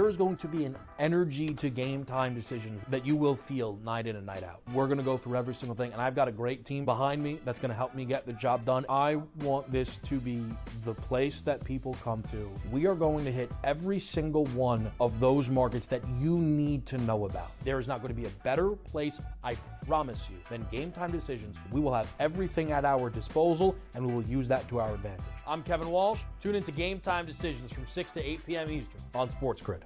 There is going to be an energy to game time decisions that you will feel night in and night out. We're going to go through every single thing, and I've got a great team behind me that's going to help me get the job done. I want this to be the place that people come to. We are going to hit every single one of those markets that you need to know about. There is not going to be a better place, I promise you, than Game Time Decisions. We will have everything at our disposal, and we will use that to our advantage. I'm Kevin Walsh. Tune into Game Time Decisions from 6 to 8 p.m. Eastern on SportsGrid.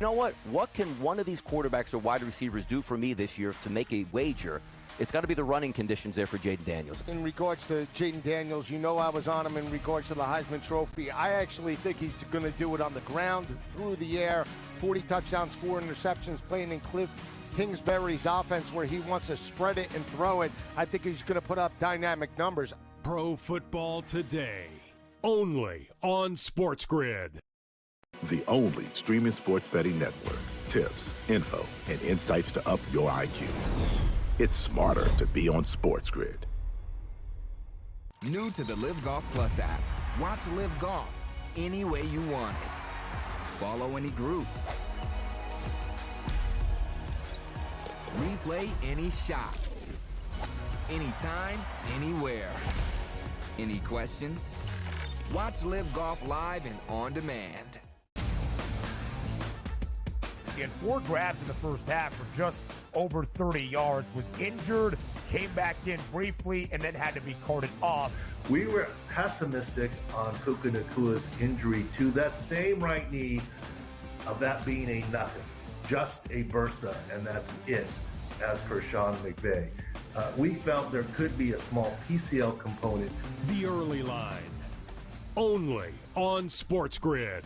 You know what? What can one of these quarterbacks or wide receivers do for me this year to make a wager? It's got to be the running conditions there for Jaden Daniels. In regards to Jaden Daniels, you know I was on him in regards to the Heisman Trophy. I actually think he's going to do it on the ground, through the air. 40 touchdowns, 4 interceptions, playing in Cliff Kingsbury's offense where he wants to spread it and throw it. I think he's going to put up dynamic numbers. Pro Football Today, only on SportsGrid. The only streaming sports betting network. Tips, info, and insights to up your IQ. It's smarter to be on SportsGrid. New to the Live Golf Plus app. Watch Live Golf any way you want it. Follow any group. Replay any shot. Anytime, anywhere. Any questions? Watch Live Golf live and on demand. He had 4 grabs in the first half for just over 30 yards, was injured, came back in briefly, and then had to be carted off. We were pessimistic on Puka Nakua's injury to that same right knee, of that being a nothing, just a bursa, and that's it, as per Sean McVay. We felt there could be a small PCL component. The Early Line, only on SportsGrid.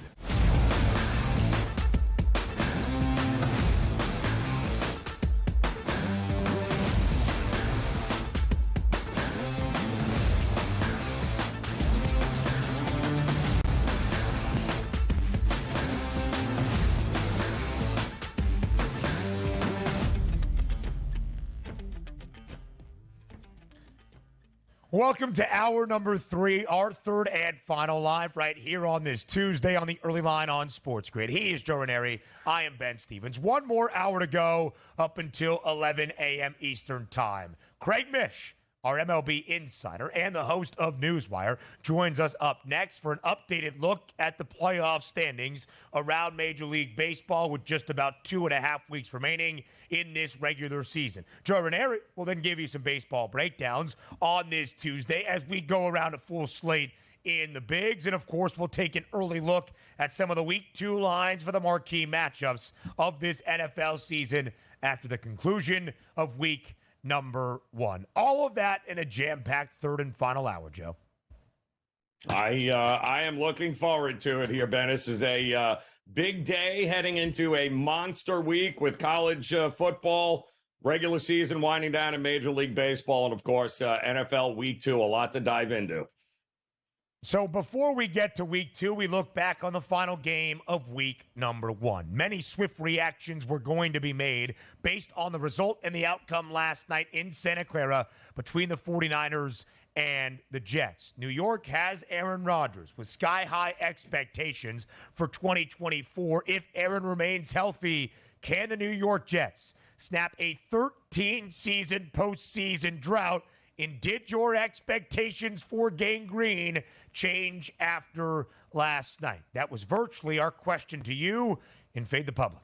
Welcome to hour number 3, our third and final live right here on this Tuesday on the Early Line on SportsGrid. He is Joe Ranieri. I am Ben Stevens. One more hour to go up until 11 a.m. Eastern Time. Craig Mish, our MLB insider and the host of Newswire, joins us up next for an updated look at the playoff standings around Major League Baseball with just about 2.5 weeks remaining in this regular season. Joe Ranieri will then give you some baseball breakdowns on this Tuesday as we go around a full slate in the bigs. And, of course, we'll take an early look at some of the Week 2 lines for the marquee matchups of this NFL season after the conclusion of Week number 1. All of that in a jam-packed third and final hour, Joe. I am looking forward to it here, Ben. This is a big day heading into a monster week with college football, regular season winding down in Major League Baseball, and, of course, NFL Week 2. A lot to dive into. So before we get to Week 2, we look back on the final game of Week number 1. Many swift reactions were going to be made based on the result and the outcome last night in Santa Clara between the 49ers and the Jets. New York has Aaron Rodgers with sky-high expectations for 2024. If Aaron remains healthy, can the New York Jets snap a 13-season postseason drought? And did your expectations for Gang Green change after last night? That was virtually our question to you in Fade the Public.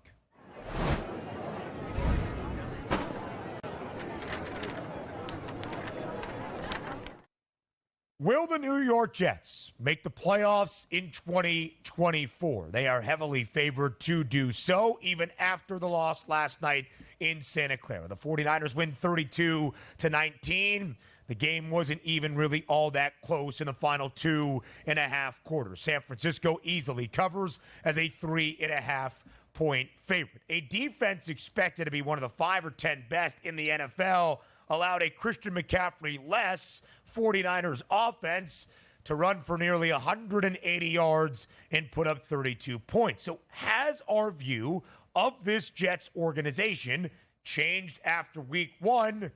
Will the New York Jets make the playoffs in 2024? They are heavily favored to do so, even after the loss last night in Santa Clara. The 49ers win 32-19. The game wasn't even really all that close in the final 2.5 quarters. San Francisco easily covers as a 3.5-point favorite. A defense expected to be one of the 5 or 10 best in the NFL allowed a Christian McCaffrey-less 49ers offense to run for nearly 180 yards and put up 32 points. So has our view of this Jets organization changed after Week 1?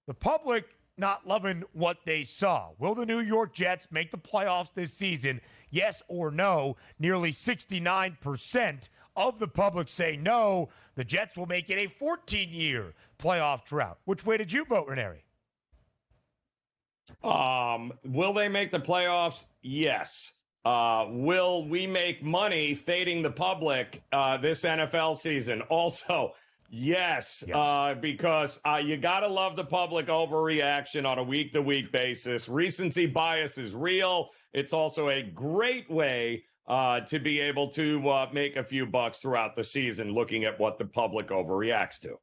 The public not loving what they saw. Will the New York Jets make the playoffs this season? Yes or no? Nearly 69% of the public say no. The Jets will make it a 14-year playoff drought. Which way did you vote, Ranieri? Will they make the playoffs? Yes. Will we make money fading the public this NFL season? Also, yes. Because you got to love the public overreaction on a week-to-week basis. Recency bias is real. It's also a great way to be able to make a few bucks throughout the season looking at what the public overreacts to.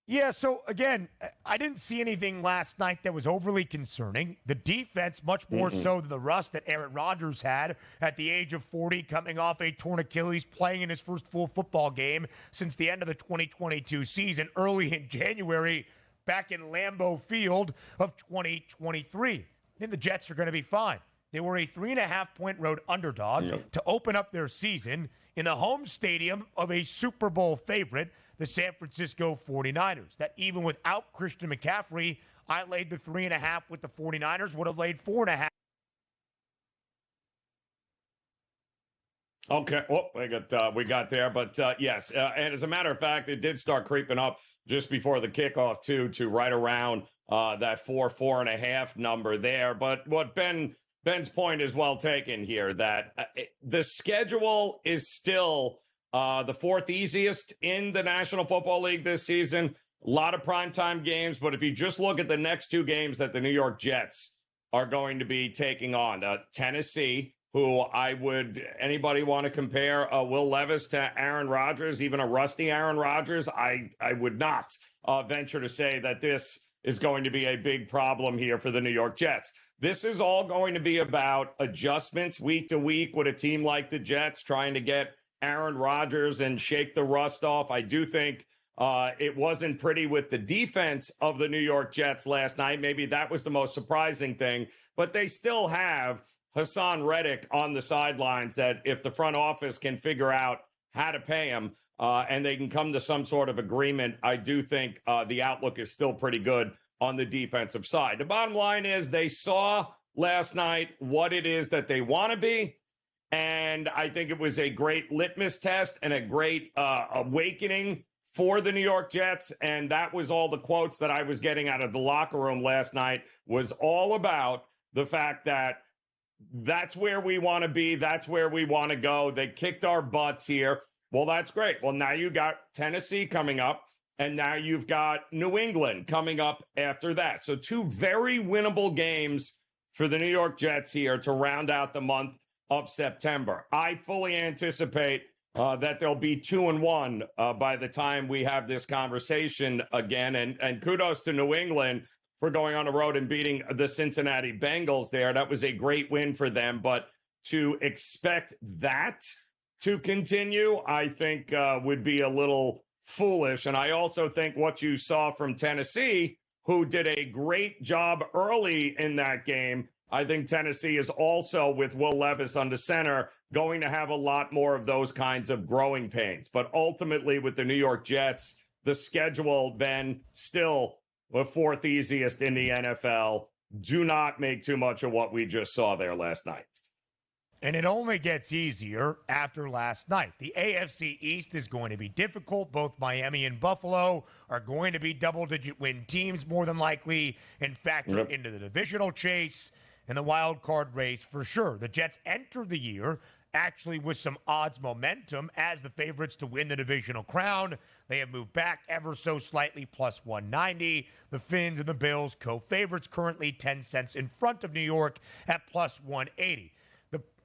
Yeah, so again, I didn't see anything last night that was overly concerning. The defense, much more so than the rust that Aaron Rodgers had at the age of 40, coming off a torn Achilles, playing in his first full football game since the end of the 2022 season, early in January, back in Lambeau Field of 2023. Then the Jets are going to be fine. They were a 3.5-point road underdog to open up their season in the home stadium of a Super Bowl favorite, the San Francisco 49ers. That even without Christian McCaffrey, I laid the 3.5 with the 49ers, would have laid 4.5. Okay, well, we got there, but yes, and as a matter of fact, it did start creeping up just before the kickoff too, to right around that 4.5 number there. But what Ben's point is well taken here, that the schedule is still the fourth easiest in the National Football League this season. A lot of primetime games, but if you just look at the next two games that the New York Jets are going to be taking on, Tennessee, who anybody want to compare Will Levis to Aaron Rodgers, even a rusty Aaron Rodgers? I would not venture to say that this is going to be a big problem here for the New York Jets. This is all going to be about adjustments week to week with a team like the Jets, trying to get Aaron Rodgers and shake the rust off. I do think it wasn't pretty with the defense of the New York Jets last night. Maybe that was the most surprising thing, but they still have Hassan Reddick on the sidelines that if the front office can figure out how to pay him and they can come to some sort of agreement, I do think the outlook is still pretty good on the defensive side. The bottom line is they saw last night what it is that they want to be. And I think it was a great litmus test and a great awakening for the New York Jets. And that was all the quotes that I was getting out of the locker room last night, was all about the fact that that's where we want to be. That's where we want to go. They kicked our butts here. Well, that's great. Well, now you got Tennessee coming up, and now you've got New England coming up after that. So two very winnable games for the New York Jets here to round out the month of September. I fully anticipate that they'll be 2-1 by the time we have this conversation again. And kudos to New England for going on the road and beating the Cincinnati Bengals there. That was a great win for them. But to expect that to continue, I think would be a little foolish. And I also think what you saw from Tennessee, who did a great job early in that game, I think Tennessee is also, with Will Levis under center, going to have a lot more of those kinds of growing pains. But ultimately, with the New York Jets, the schedule, Ben, still the fourth easiest in the NFL. Do not make too much of what we just saw there last night. And it only gets easier after last night. The AFC East is going to be difficult. Both Miami and Buffalo are going to be double-digit win teams more than likely, and factor into the divisional chase and the wild card race for sure. The Jets entered the year actually with some odds momentum as the favorites to win the divisional crown. They have moved back ever so slightly, plus 190. The Finns and the Bills, co-favorites, currently 10 cents in front of New York at plus 180.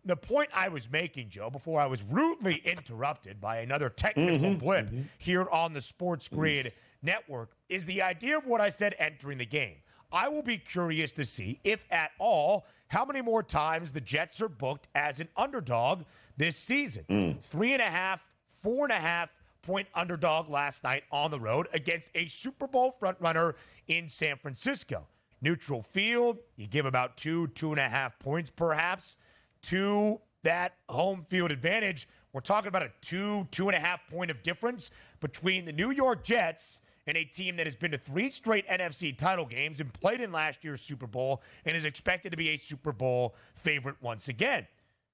The point I was making, Joe, before I was rudely interrupted by another technical blip here on the SportsGrid network, is the idea of what I said entering the game. I will be curious to see, if at all, how many more times the Jets are booked as an underdog this season. 3.5, 4.5 point underdog last night on the road against a Super Bowl frontrunner in San Francisco. Neutral field, you give about 2.5 points perhaps to that home field advantage. We're talking about a 2.5 point of difference between the New York Jets and a team that has been to 3 straight NFC title games and played in last year's Super Bowl and is expected to be a Super Bowl favorite once again.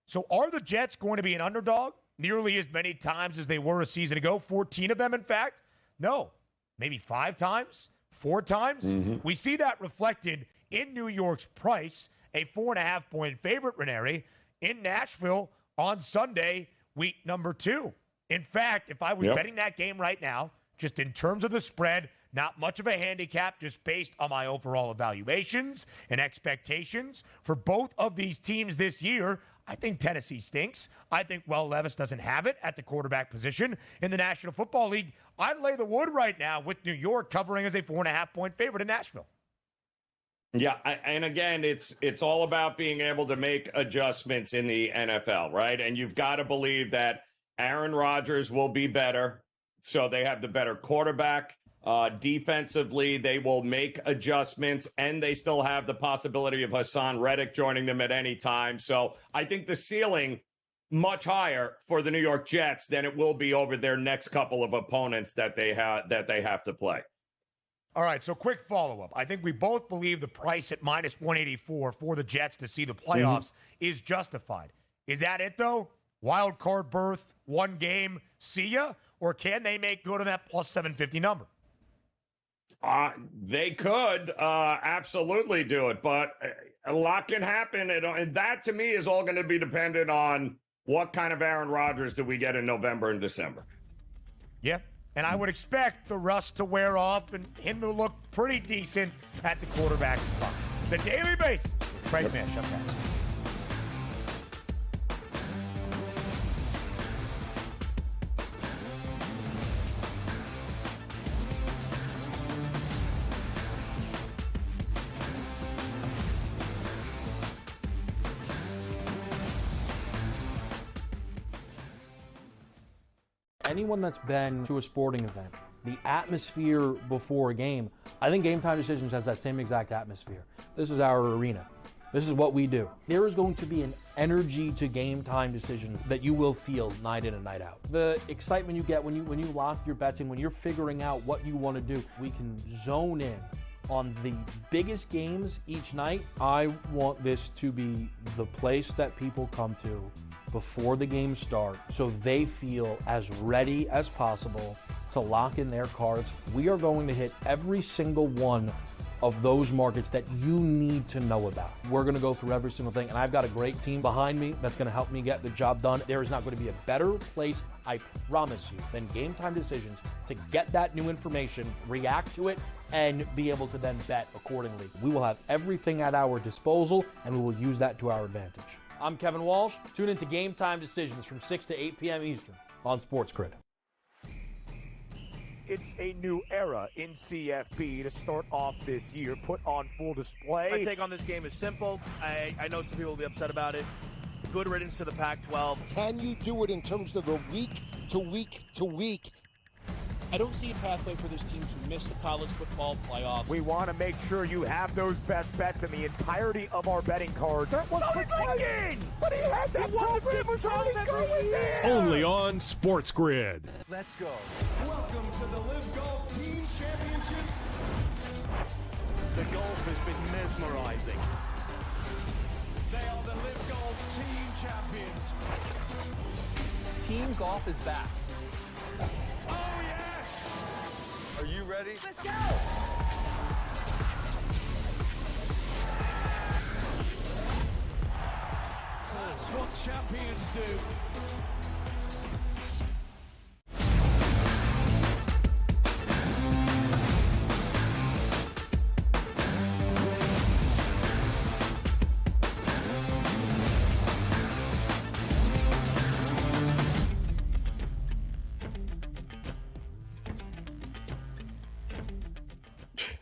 So are the Jets going to be an underdog nearly as many times as they were a season ago? 14 of them, in fact? No. Maybe 5 times? 4 times? We see that reflected in New York's price, a 4.5-point favorite, Ranieri, in Nashville on Sunday, week number 2. In fact, if I was betting that game right now, just in terms of the spread, not much of a handicap, just based on my overall evaluations and expectations for both of these teams this year, I think Tennessee stinks. I think Will Levis doesn't have it at the quarterback position in the National Football League. I'd lay the wood right now with New York covering as a 4.5-point favorite in Nashville. Yeah, and again, it's all about being able to make adjustments in the NFL, right? And you've got to believe that Aaron Rodgers will be better, so they have the better quarterback. Defensively, they will make adjustments, and they still have the possibility of Hassan Reddick joining them at any time. So I think the ceiling much higher for the New York Jets than it will be over their next couple of opponents that they have to play. All right, so quick follow-up. I think we both believe the price at minus 184 for the Jets to see the playoffs is justified. Is that it, though? Wild card berth, 1 game, see ya? Or can they make good on that plus 750 number? They could absolutely do it, but a lot can happen. And that, to me, is all going to be dependent on what kind of Aaron Rodgers do we get in November and December. Yeah, and I would expect the rust to wear off and him to look pretty decent at the quarterback spot. The daily basis. Craig Mish, up next. Anyone that's been to a sporting event, the atmosphere before a game, I think Game Time Decisions has that same exact atmosphere. This is our arena. This is what we do. There is going to be an energy to Game Time Decisions that you will feel night in and night out. The excitement you get when you lock your bets in, when you're figuring out what you want to do, we can zone in on the biggest games each night. I want this to be the place that people come to before the game starts so they feel as ready as possible to lock in their cards. We are going to hit every single one of those markets that you need to know about. We're going to go through every single thing, and I've got a great team behind me that's going to help me get the job done. There is not going to be a better place, I promise you, than Game Time Decisions to get that new information, react to it, and be able to then bet accordingly. We will have everything at our disposal, and we will use that to our advantage. I'm Kevin Walsh. Tune into Game Time Decisions from 6 to 8 p.m. Eastern on SportsGrid. It's a new era in CFP to start off this year, put on full display. My take on this game is simple. I know some people will be upset about it. Good riddance to the Pac-12. Can you do it in terms of the week to week to week? I don't see a pathway for this team to miss the college football playoffs. We want to make sure you have those best bets in the entirety of our betting cards. That was Lincoln! But he had that program was already going there! Only on SportsGrid. Let's go. Welcome to the Live Golf Team Championship. The golf has been mesmerizing. They are the Live Golf Team Champions. Team golf is back. Oh, yes! Are you ready? Let's go! That's what champions do.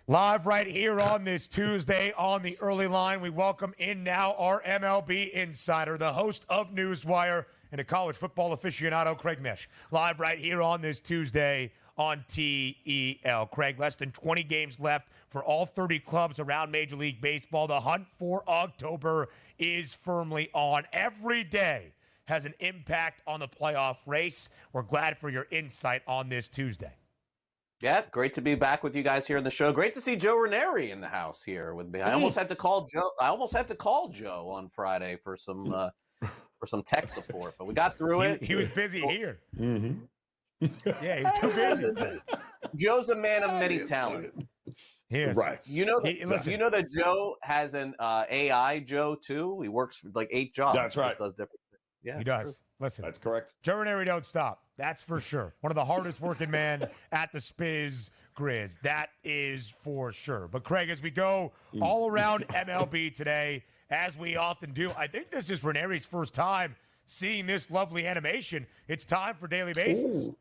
Live right here on this Tuesday on the early line, we welcome in now our MLB insider, the host of Newswire, and a college football aficionado, Craig Mish. Live right here on this Tuesday on TEL. Craig, less than 20 games left for all 30 clubs around Major League Baseball. The hunt for October is firmly on. Every day has an impact on the playoff race. We're glad for your insight on this Tuesday. Yeah, great to be back with you guys here on the show. Great to see Joe Ranieri in the house here with me. I almost had to call Joe on Friday for some tech support, but we got through it. He was busy here. Mm-hmm. Yeah, he's too busy. Joe's a man of many talents. Right. You know that Joe has an AI Joe too. He works for like 8 jobs. That's right. Does different things. Yeah, he does. True. Listen, that's correct. Joe Ranieri don't stop. That's for sure. One of the hardest working men at the Spiz Grizz. That is for sure. But Craig, as we go all around MLB today, as we often do, I think this is Ranieri's first time seeing this lovely animation. It's time for Daily Bases.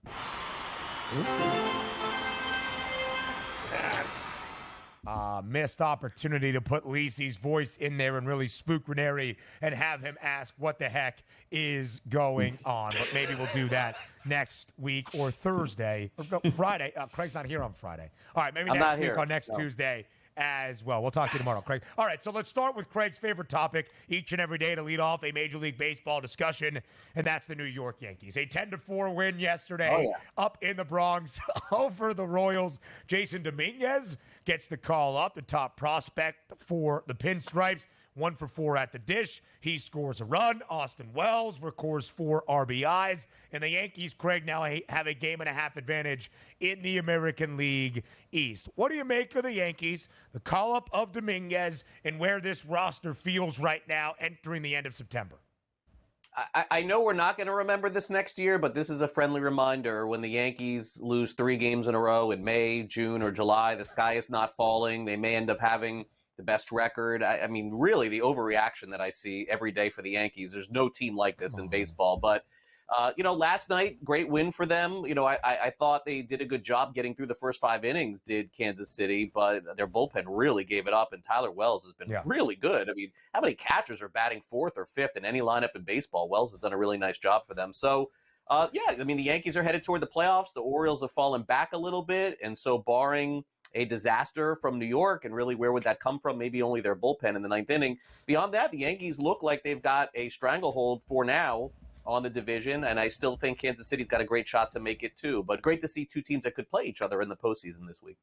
Yes. Missed opportunity to put Lisi's voice in there and really spook Ranieri and have him ask what the heck is going on. But maybe we'll do that next week or Thursday or Friday. Craig's not here on Friday. All right, maybe next week on next Tuesday as well. We'll talk to you tomorrow, Craig. All right, so let's start with Craig's favorite topic each and every day to lead off a Major League Baseball discussion, and that's the New York Yankees. A 10-4 win yesterday up in the Bronx over the Royals. Jason Dominguez gets the call up, the top prospect for the Pinstripes. 1 for 4 at the dish. He scores a run. Austin Wells records 4 RBIs. And the Yankees, Craig, now have a 1.5-game advantage in the American League East. What do you make of the Yankees, the call-up of Dominguez, and where this roster feels right now entering the end of September? I know we're not going to remember this next year, but this is a friendly reminder. When the Yankees lose 3 games in a row in May, June, or July, the sky is not falling. They may end up having the best record. I mean, really, the overreaction that I see every day for the Yankees. There's no team like this in baseball. But, last night, great win for them. I thought they did a good job getting through the first 5 innings, did Kansas City, but their bullpen really gave it up, and Tyler Wells has been really good. I mean, how many catchers are batting 4th or 5th in any lineup in baseball? Wells has done a really nice job for them. So, the Yankees are headed toward the playoffs. The Orioles have fallen back a little bit, and so barring a disaster from New York, and really where would that come from? Maybe only their bullpen in the 9th inning. Beyond that, the Yankees look like they've got a stranglehold for now on the division, and I still think Kansas City's got a great shot to make it too. But great to see 2 teams that could play each other in the postseason this week.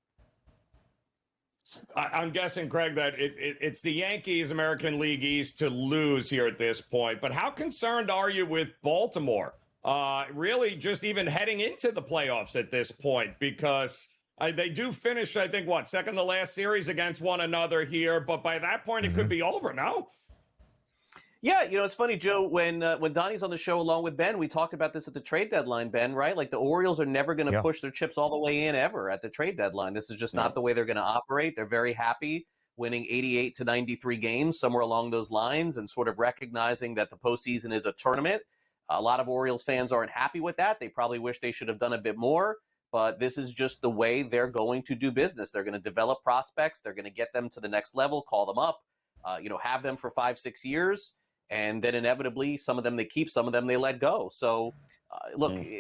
I'm guessing, Craig, that it's the Yankees, American League East, to lose here at this point. But how concerned are you with Baltimore? Really just even heading into the playoffs at this point, because they do finish, I think, second to last series against one another here. But by that point, it could be over, no? Yeah, it's funny, Joe, when Donnie's on the show along with Ben, we talked about this at the trade deadline, Ben, right? Like the Orioles are never going to push their chips all the way in ever at the trade deadline. This is just not the way they're going to operate. They're very happy winning 88 to 93 games, somewhere along those lines, and sort of recognizing that the postseason is a tournament. A lot of Orioles fans aren't happy with that. They probably wish they should have done a bit more. But this is just the way they're going to do business. They're going to develop prospects. They're going to get them to the next level, call them up, have them for 5-6 years. And then inevitably, some of them they keep, some of them they let go. So,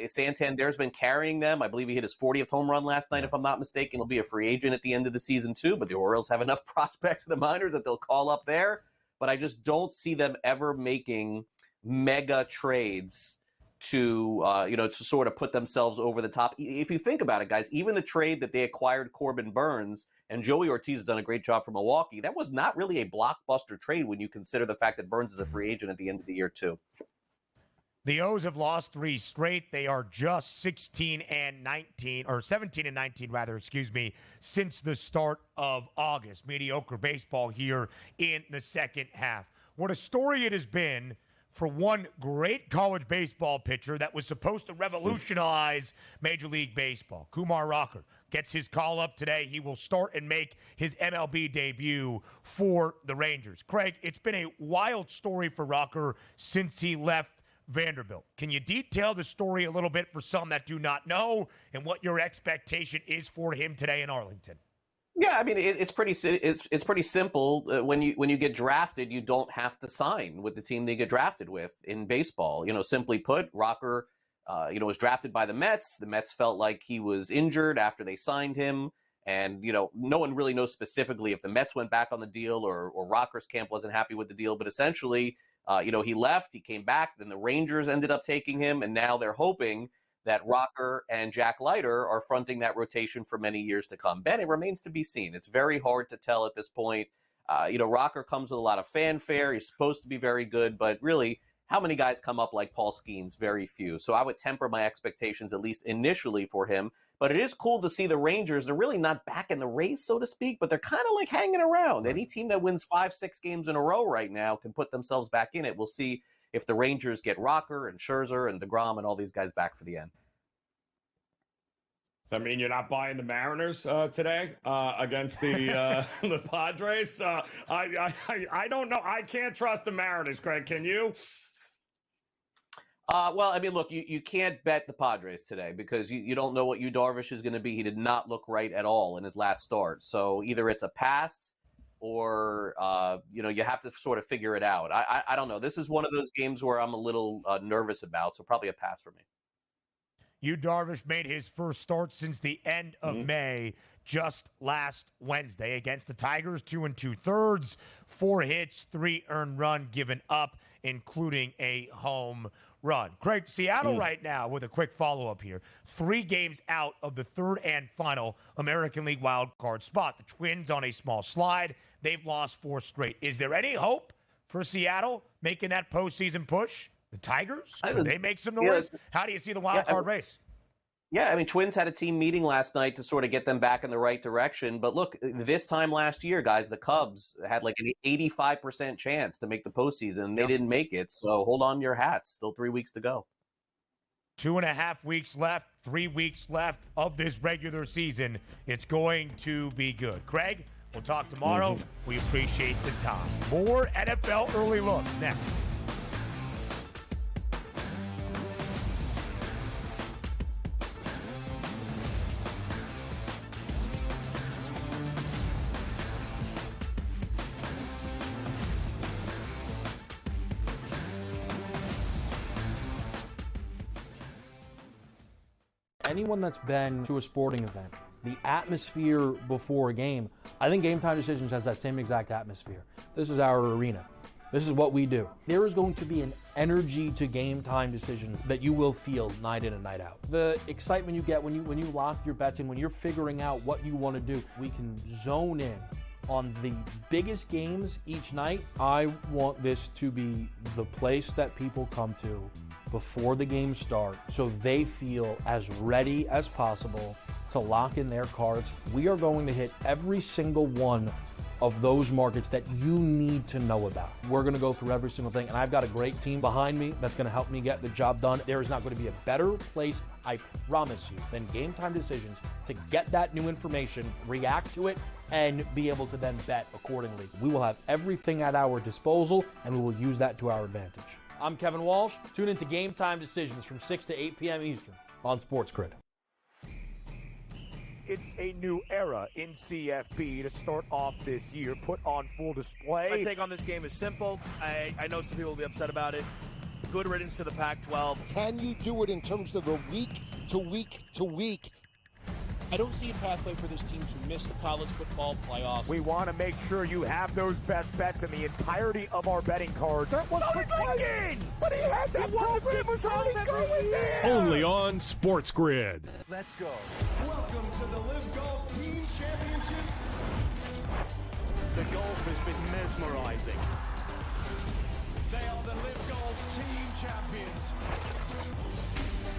Santander's been carrying them. I believe he hit his 40th home run last night, if I'm not mistaken. He'll be a free agent at the end of the season, too. But the Orioles have enough prospects in the minors that they'll call up there. But I just don't see them ever making mega trades to sort of put themselves over the top. If you think about it, guys, even the trade that they acquired Corbin Burns, and Joey Ortiz has done a great job for Milwaukee, that was not really a blockbuster trade when you consider the fact that Burns is a free agent at the end of the year, too. The O's have lost 3 straight. They are just 17-19 rather, since the start of August. Mediocre baseball here in the second half. What a story it has been for one great college baseball pitcher that was supposed to revolutionize Major League Baseball. Kumar Rocker gets his call up today. He will start and make his MLB debut for the Rangers. Craig, it's been a wild story for Rocker since he left Vanderbilt. Can you detail the story a little bit for some that do not know, and what your expectation is for him today in Arlington? Yeah, I mean it's pretty simple. When you get drafted, you don't have to sign with the team that you get drafted with in baseball. Simply put, Rocker, was drafted by the Mets. The Mets felt like he was injured after they signed him, and no one really knows specifically if the Mets went back on the deal or Rocker's camp wasn't happy with the deal. But essentially, he left, he came back, then the Rangers ended up taking him, and now they're hoping that Rocker and Jack Leiter are fronting that rotation for many years to come. Ben, it remains to be seen. It's very hard to tell at this point. Rocker comes with a lot of fanfare. He's supposed to be very good, but really, how many guys come up like Paul Skeens? Very few. So I would temper my expectations, at least initially, for him. But it is cool to see the Rangers. They're really not back in the race, so to speak, but they're kind of like hanging around. Any team that wins 5-6 games in a row right now can put themselves back in it. We'll see if the Rangers get Rocker and Scherzer and DeGrom and all these guys back for the end. Does that mean you're not buying the Mariners today against the the Padres? I don't know. I can't trust the Mariners, Craig. Can you? Look, you can't bet the Padres today because you don't know what Yu Darvish is going to be. He did not look right at all in his last start. So either it's a pass or, you have to sort of figure it out. I don't know. This is one of those games where I'm a little nervous about, so probably a pass for me. Yu Darvish made his first start since the end of May, just last Wednesday against the Tigers. 2 2/3, 4 hits, 3 earned run given up, including a home run. Craig, Seattle right now, with a quick follow-up here, 3 games out of the third and final American League wild card spot. The Twins on a small slide. They've lost 4 straight. Is there any hope for Seattle making that postseason push? The Tigers? Could they make some noise? How do you see the wild card race? Yeah, Twins had a team meeting last night to sort of get them back in the right direction. But look, this time last year, guys, the Cubs had like an 85% chance to make the postseason, and they didn't make it. So hold on to your hats. Still 3 weeks to go. 2.5 weeks left, 3 weeks left of this regular season. It's going to be good. Craig, we'll talk tomorrow. We appreciate the time. More NFL early looks next. Anyone that's been to a sporting event, the atmosphere before a game, I think Game Time Decisions has that same exact atmosphere. This is our arena. This is what we do. There is going to be an energy to Game Time Decisions that you will feel night in and night out. The excitement you get when you lock your bets in, when you're figuring out what you want to do, we can zone in on the biggest games each night. I want this to be the place that people come to before the games start so they feel as ready as possible to lock in their cards. We are going to hit every single one of those markets that you need to know about. We're going to go through every single thing, and I've got a great team behind me that's going to help me get the job done. There is not going to be a better place, I promise you, than Game Time Decisions to get that new information, react to it, and be able to then bet accordingly. We will have everything at our disposal, and we will use that to our advantage. I'm Kevin Walsh. Tune into Game Time Decisions from 6 to 8 p.m. Eastern on SportsGrid. It's a new era in CFB to start off this year, put on full display. My take on this game is simple. I know some people will be upset about it. Good riddance to the Pac-12. Can you do it in terms of a week to week to week? I don't see a pathway for this team to miss the college football playoffs. We want to make sure you have those best bets in the entirety of our betting cards. That was thinking! But he had that program was already going there! Only on SportsGrid. Let's go. Welcome to the Live Golf Team Championship. The golf has been mesmerizing. They are the Live Golf Team Champions.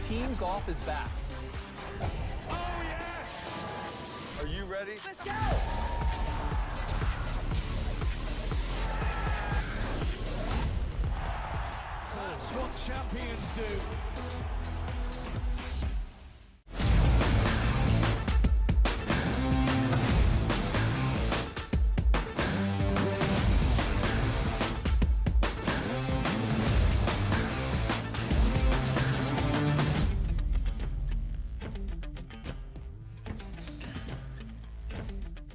Team golf is back. Oh, yes! Are you ready? Let's go! That's what champions do.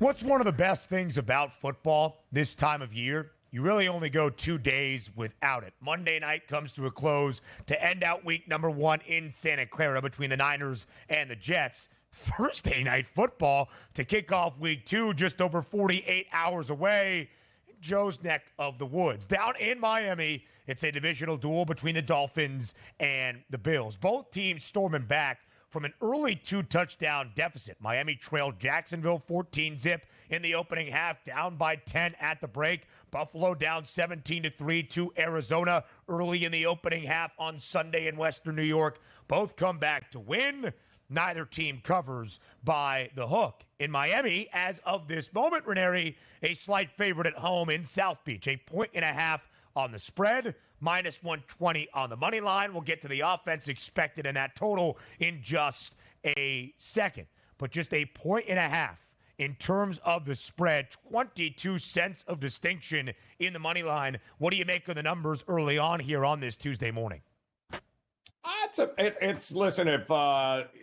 What's one of the best things about football this time of year? You really only go 2 days without it. Monday night comes to a close to end out week number 1 in Santa Clara between the Niners and the Jets. Thursday night football to kick off week 2 just over 48 hours away in Joe's neck of the woods. Down in Miami It's a divisional duel between the Dolphins and the Bills. Both teams storming back from an early 2-touchdown deficit. Miami trailed Jacksonville 14-zip in the opening half, down by 10 at the break. Buffalo down 17-3 to Arizona early in the opening half on Sunday in Western New York. Both come back to win. Neither team covers by the hook. In Miami, as of this moment, Ranieri, a slight favorite at home in South Beach. 1.5 on the spread, minus 120 on the money line. We'll get to the offense expected in that total in just a second. But just 1.5 in terms of the spread, 22 cents of distinction in the money line. What do you make of the numbers early on here on this Tuesday morning? Listen, if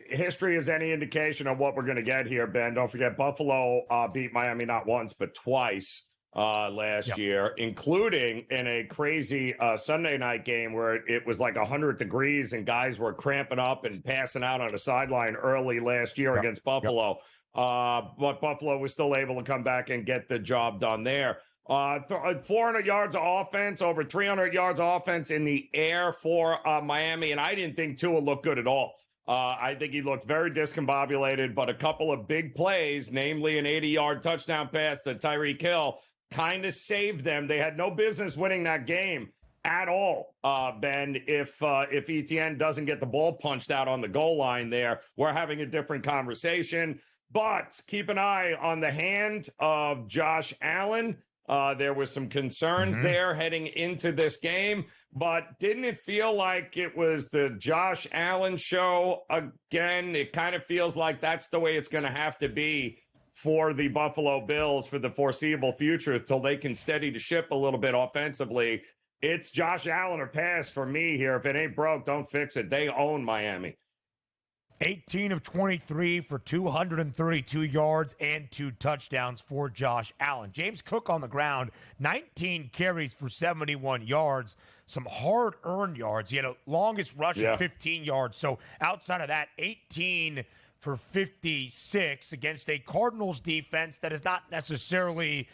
history is any indication of what we're going to get here, Ben, don't forget Buffalo beat Miami not once but twice last year, including in a crazy Sunday night game where it was like 100 degrees and guys were cramping up and passing out on the sideline early last year against Buffalo. But Buffalo was still able to come back and get the job done there. 400 yards of offense, over 300 yards of offense in the air for Miami, and I didn't think Tua looked good at all. I think he looked very discombobulated, but a couple of big plays, namely an 80-yard touchdown pass to Tyreek Hill, kind of saved them. They had no business winning that game at all, Ben. If ETN doesn't get the ball punched out on the goal line there, we're having a different conversation. But keep an eye on the hand of Josh Allen. There was some concerns there heading into this game, but didn't it feel like it was the Josh Allen show again? It kind of feels like that's the way it's going to have to be for the Buffalo Bills for the foreseeable future until they can steady the ship a little bit offensively. It's Josh Allen or pass for me here. If it ain't broke, don't fix it. They own Miami. 18 of 23 for 232 yards and 2 touchdowns for Josh Allen. James Cook on the ground, 19 carries for 71 yards, some hard-earned yards. He had a longest rush of 15 yards. So outside of that, 18 for 56 against a Cardinals defense that is not necessarily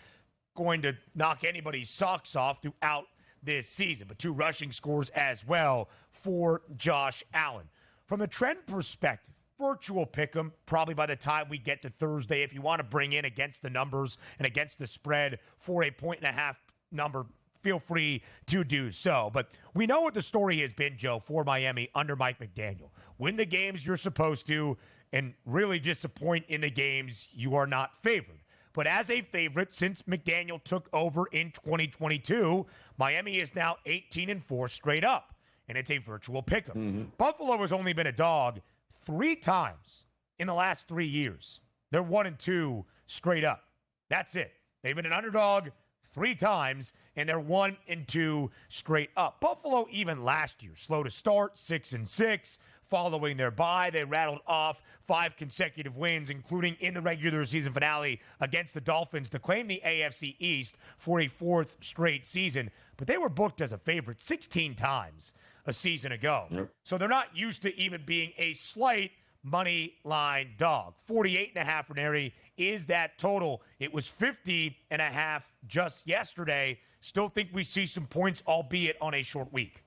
going to knock anybody's socks off throughout this season, but 2 rushing scores as well for Josh Allen. From the trend perspective, virtual pick 'em probably by the time we get to Thursday. If you want to bring in against the numbers and against the spread for 1.5 number, feel free to do so. But we know what the story has been, Joe, for Miami under Mike McDaniel. Win the games you're supposed to and really disappoint in the games you are not favored. But as a favorite, since McDaniel took over in 2022, Miami is now 18-4 straight up. And it's a virtual pick'em. Buffalo has only been a dog 3 times in the last 3 years. They're 1-2 straight up. That's it. They've been an underdog 3 times, and they're 1-2 straight up. Buffalo, even last year, slow to start, 6-6. Following their bye, they rattled off 5 consecutive wins, including in the regular season finale against the Dolphins to claim the AFC East for a 4th straight season. But they were booked as a favorite 16 times a season ago. So they're not used to even being a slight money line dog. 48.5 for Neri is that total. It was 50.5 just yesterday. Still think we see some points, albeit on a short week.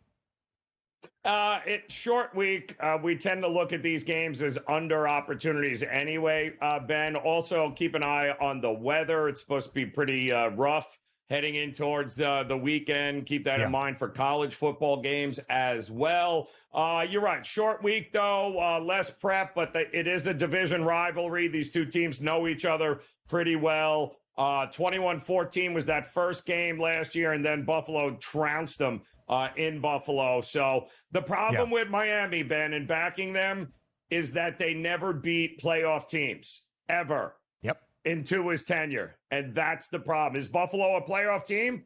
It's short week. We tend to look at these games as under opportunities anyway, Ben. Also, keep an eye on the weather. It's supposed to be pretty rough heading in towards the weekend. Keep that in mind for college football games as well. You're right. Short week, though. Less prep, but it is a division rivalry. These two teams know each other pretty well. 21-14 was that first game last year, and then Buffalo trounced them in Buffalo. So the problem with Miami, Ben, and backing them is that they never beat playoff teams, ever. Into his tenure, and that's the problem. Is Buffalo a playoff team?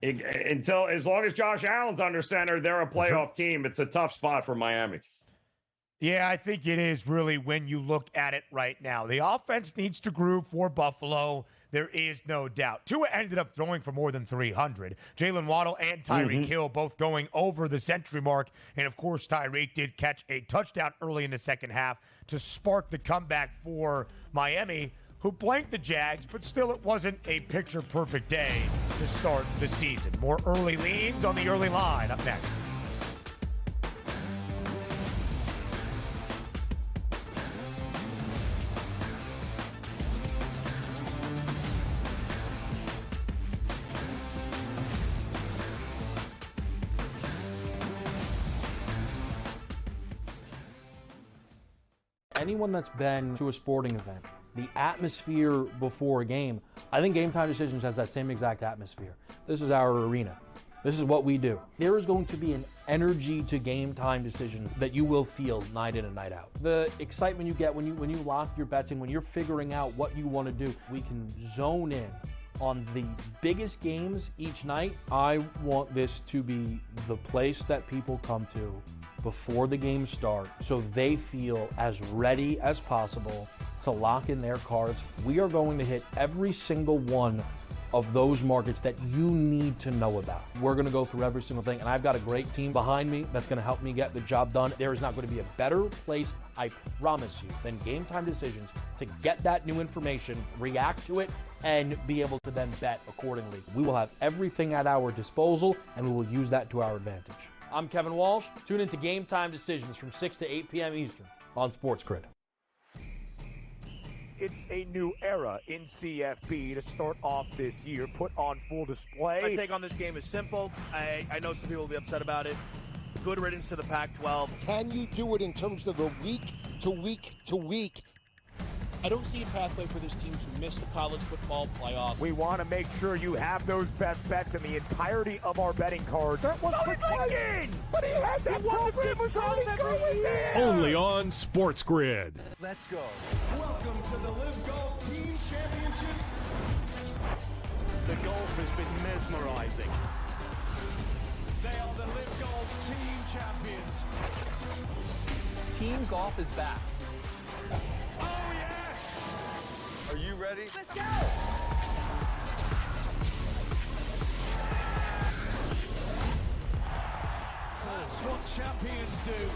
As long as Josh Allen's under center, they're a playoff team. It's a tough spot for Miami. Yeah, I think it is really when you look at it right now. The offense needs to groove for Buffalo. There is no doubt. Tua ended up throwing for more than 300. Jalen Waddle and Tyreek Hill both going over the century mark. And, of course, Tyreek did catch a touchdown early in the second half to spark the comeback for Miami, who blanked the Jags, but still it wasn't a picture-perfect day to start the season. More early leans on the early line up next. Anyone that's been to a sporting event, the atmosphere before a game, I think Game Time Decisions has that same exact atmosphere. This is our arena. This is what we do. There is going to be an energy to Game Time Decisions that you will feel night in and night out. The excitement you get when you lock your bets in, when you're figuring out what you want to do, we can zone in on the biggest games each night. I want this to be the place that people come to before the games start so they feel as ready as possible to lock in their cards. We are going to hit every single one of those markets that you need to know about. We're going to go through every single thing, and I've got a great team behind me that's going to help me get the job done. There is not going to be a better place, I promise you, than Game Time Decisions to get that new information, react to it, and be able to then bet accordingly. We will have everything at our disposal, and we will use that to our advantage. I'm Kevin Walsh. Tune into Game Time Decisions from 6 to 8 p.m. Eastern on SportsGrid. It's a new era in CFB to start off this year, put on full display. My take on this game is simple. I know some people will be upset about it. Good riddance to the Pac-12. Can you do it in terms of the week to week to week? I don't see a pathway for this team to miss the college football playoff. We want to make sure you have those best bets in the entirety of our betting cards. That was clicking! But he had that program was already going there! Only on SportsGrid. Let's go. Welcome to the Live Golf Team Championship. The golf has been mesmerizing. They are the Live Golf Team Champions. Team golf is back. Oh, yes! Are you ready? Let's go! That's what champions do.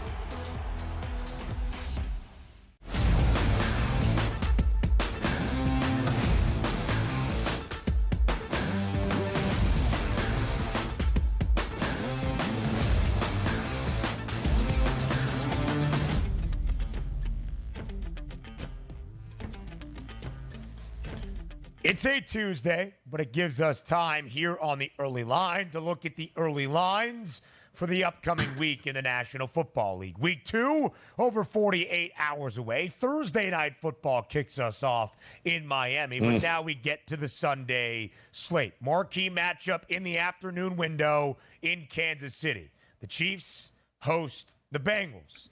It's a Tuesday, but it gives us time here on the early line to look at the early lines for the upcoming week in the National Football League. Week 2, over 48 hours away. Thursday night football kicks us off in Miami, but now we get to the Sunday slate. Marquee matchup in the afternoon window in Kansas City. The Chiefs host the Bengals.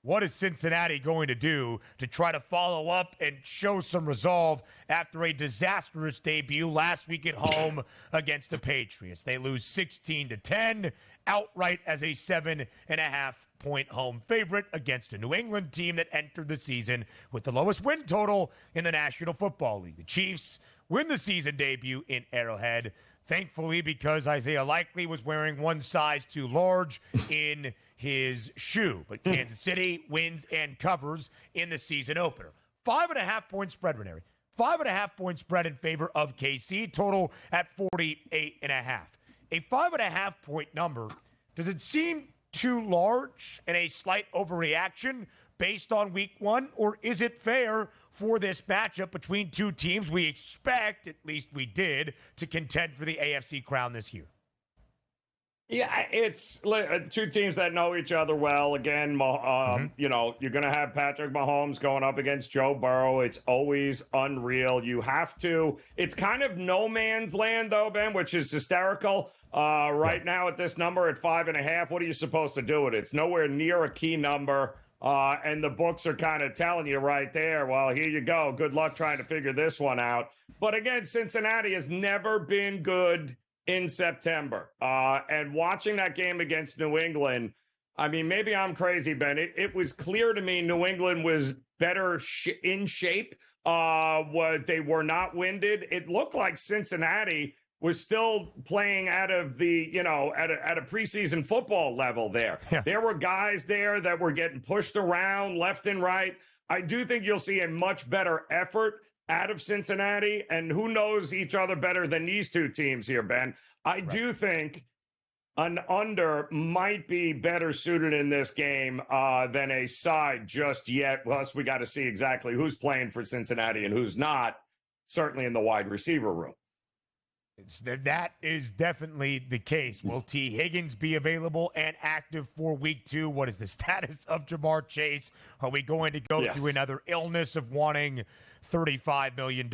What is Cincinnati going to do to try to follow up and show some resolve after a disastrous debut last week at home against the Patriots? They lose 16-10 outright as a 7.5-point home favorite against a New England team that entered the season with the lowest win total in the National Football League. The Chiefs win the season debut in Arrowhead, thankfully because Isaiah Likely was wearing one size too large in his shoe. But Kansas City wins and covers in the season opener. 5.5-point spread, Ranieri. 5.5-point spread in favor of KC, total at 48.5. A 5.5-point number, does it seem too large and a slight overreaction based on week 1, or is it fair for this matchup between two teams we expect, at least we did, to contend for the AFC crown this year? Yeah, it's two teams that know each other well. Again, you know, you're going to have Patrick Mahomes going up against Joe Burrow. It's always unreal. You have to. It's kind of no man's land, though, Ben, which is hysterical. Right now at this number at 5.5, what are you supposed to do with it? It's nowhere near a key number. And the books are kind of telling you right there, well, here you go. Good luck trying to figure this one out. But again, Cincinnati has never been good in September. And watching that game against New England, I mean, maybe I'm crazy, Ben. It was clear to me New England was better in shape. They were not winded. It looked like Cincinnati was still playing out of the, you know, at a preseason football level there. Yeah. There were guys there that were getting pushed around left and right. I do think you'll see a much better effort out of Cincinnati, and who knows each other better than these two teams here, Ben? I do think an under might be better suited in this game than a side just yet. Plus, we got to see exactly who's playing for Cincinnati and who's not, certainly in the wide receiver room. That is definitely the case. Will T. Higgins be available and active for week 2? What is the status of Jamar Chase? Are we going to go through another illness of wanting $35 million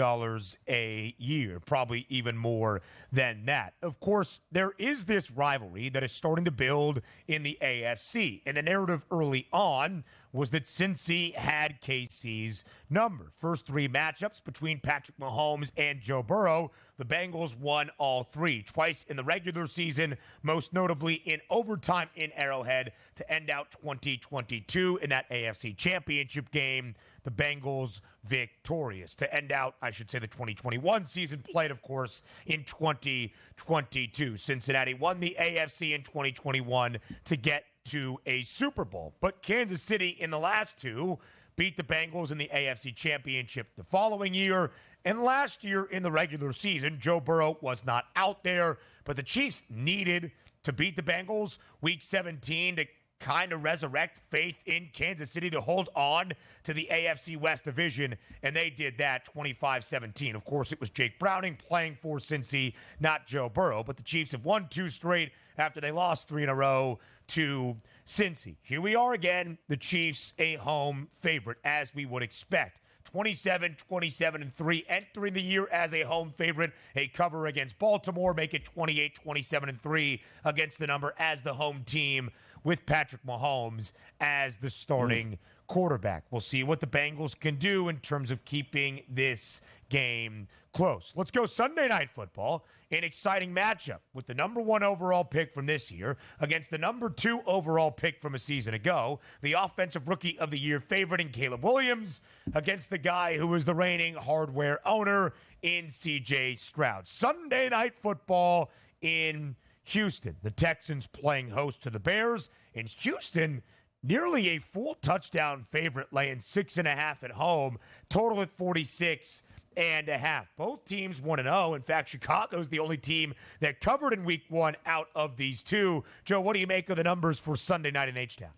a year? Probably even more than that. Of course, there is this rivalry that is starting to build in the AFC. And the narrative early on was that Cincy had KC's number. First 3 matchups between Patrick Mahomes and Joe Burrow, the Bengals won all 3, twice in the regular season, most notably in overtime in Arrowhead to end out 2022 in that AFC Championship game. The Bengals victorious to end out, I should say, the 2021 season, played, of course, in 2022. Cincinnati won the AFC in 2021 to get to a Super Bowl. But Kansas City in the last 2 beat the Bengals in the AFC Championship the following year. And last year in the regular season, Joe Burrow was not out there, but the Chiefs needed to beat the Bengals week 17 to kind of resurrect faith in Kansas City to hold on to the AFC West division, and they did that 25-17. Of course, it was Jake Browning playing for Cincy, not Joe Burrow, but the Chiefs have won 2 straight after they lost 3 in a row to Cincy. Here we are again, the Chiefs a home favorite, as we would expect. 27-27-3, entering the year as a home favorite. A cover against Baltimore, make it 28-27-3 against the number as the home team with Patrick Mahomes as the starting quarterback. We'll see what the Bengals can do in terms of keeping this game close. Let's go Sunday Night Football. An exciting matchup with the number 1 overall pick from this year against the number 2 overall pick from a season ago. The offensive rookie of the year favorite in Caleb Williams against the guy who is the reigning hardware owner in C.J. Stroud. Sunday Night Football in Houston. The Texans playing host to the Bears. In Houston, nearly a full touchdown favorite, laying 6.5 at home. Total at 46.5. Both teams 1-0. In fact, Chicago's the only team that covered in week 1 out of these 2. Joe, what do you make of the numbers for Sunday night in H-Town?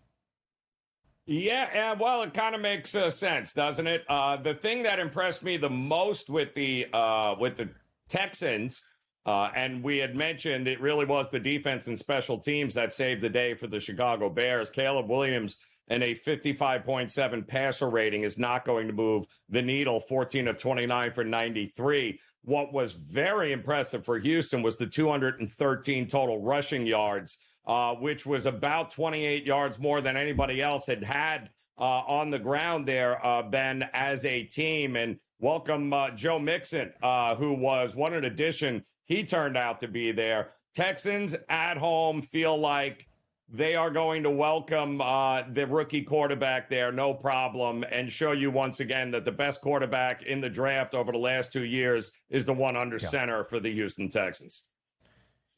Yeah, well, it kind of makes sense, doesn't it? The thing that impressed me the most with the Texans, and we had mentioned it really was the defense and special teams that saved the day for the Chicago Bears. Caleb Williams and a 55.7 passer rating is not going to move the needle. 14 of 29 for 93. What was very impressive for Houston was the 213 total rushing yards, which was about 28 yards more than anybody else had on the ground there, Ben, as a team. And welcome Joe Mixon, who was one in addition. He turned out to be there. Texans at home feel like they are going to welcome the rookie quarterback there, no problem, and show you once again that the best quarterback in the draft over the last 2 years is the one under center for the Houston Texans.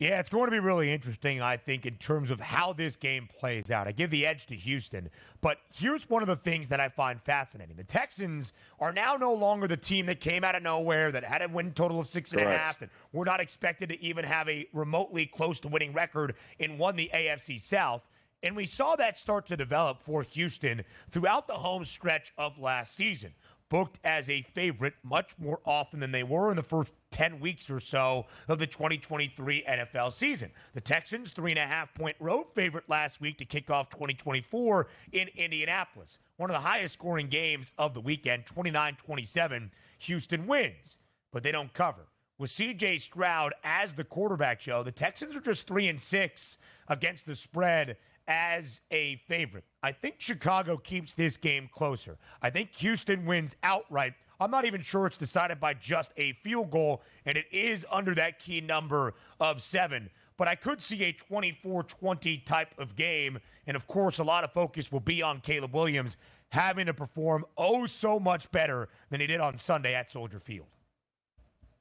Yeah, it's going to be really interesting, I think, in terms of how this game plays out. I give the edge to Houston, but here's one of the things that I find fascinating. The Texans are now no longer the team that came out of nowhere, that had a win total of 6.5, and were not expected to even have a remotely close to winning record and won the AFC South. And we saw that start to develop for Houston throughout the home stretch of last season. Booked as a favorite much more often than they were in the first 10 weeks or so of the 2023 NFL season. The Texans, 3.5-point road favorite last week to kick off 2024 in Indianapolis. One of the highest scoring games of the weekend, 29-27. Houston wins, but they don't cover. With C.J. Stroud as the quarterback, Joe, the Texans are just 3-6 against the spread as a favorite. I think Chicago keeps this game closer. I think Houston wins outright. I'm not even sure it's decided by just a field goal, and it is under that key number of 7. But I could see a 24-20 type of game, and of course a lot of focus will be on Caleb Williams having to perform so much better than he did on Sunday at Soldier Field.